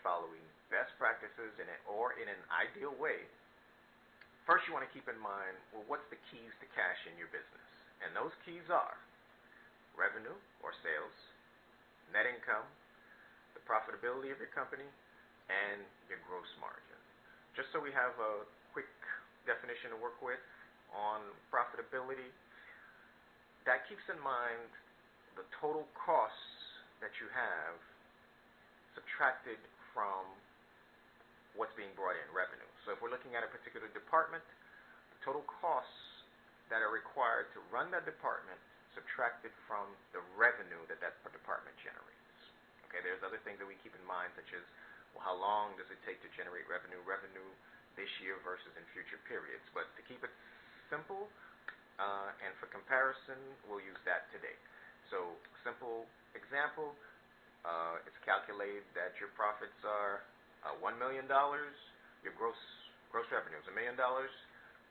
following best practices or in an ideal way, first you want to keep in mind, well, what's the keys to cash in your business? And those keys are revenue or sales, net income, the profitability of your company, and your gross margin. Just so we have a quick definition to work with on profitability, that keeps in mind the total costs that you have subtracted from what's being brought in, revenue. So if we're looking at a particular department, the total costs that are required to run that department subtracted from the revenue that that department generates. Okay, there's other things that we keep in mind, such as, well, how long does it take to generate revenue this year versus in future periods. But to keep it simple and for comparison, we'll use that today. So simple example, it's calculated that your profits are $1 million, your gross revenue is $1 million,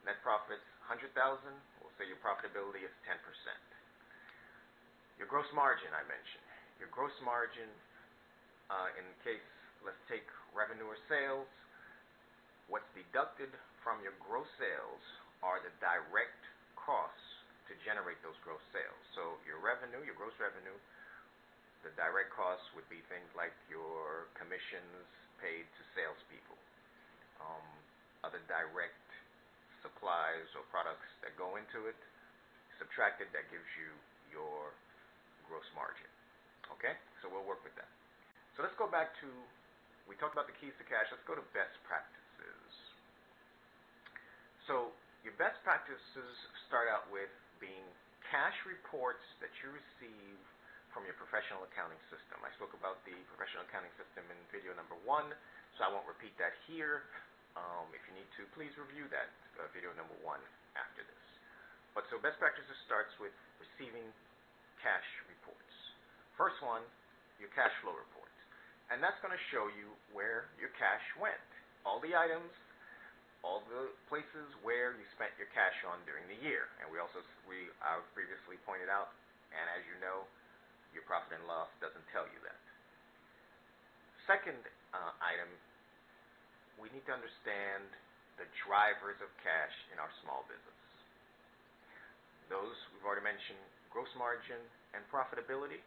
net profits $100,000, we'll say your profitability is 10%. Your gross margin, I mentioned. Your gross margin, in case, let's take revenue or sales, what's deducted from your gross sales are the direct costs to generate those gross sales. So your revenue, your gross revenue, the direct costs would be things like your commissions paid to salespeople, other direct supplies or products that go into it, subtracted, that gives you your gross margin. Okay, so we'll work with that. So let's go back to, we talked about the keys to cash, let's go to best practices. So your best practices start out with being cash reports that you receive from your professional accounting system. I spoke about the professional accounting system in video number 1, so I won't repeat that here. If you need to, please review that video number 1 after this. But so best practices starts with receiving cash reports. First one, your cash flow report. And that's going to show you where your cash went. All the items, all the places where you spent your cash on during the year. And I've previously pointed out, and as you know, your profit and loss doesn't tell you that. Second item, we need to understand the drivers of cash in our small business. Those we've already mentioned, gross margin and profitability.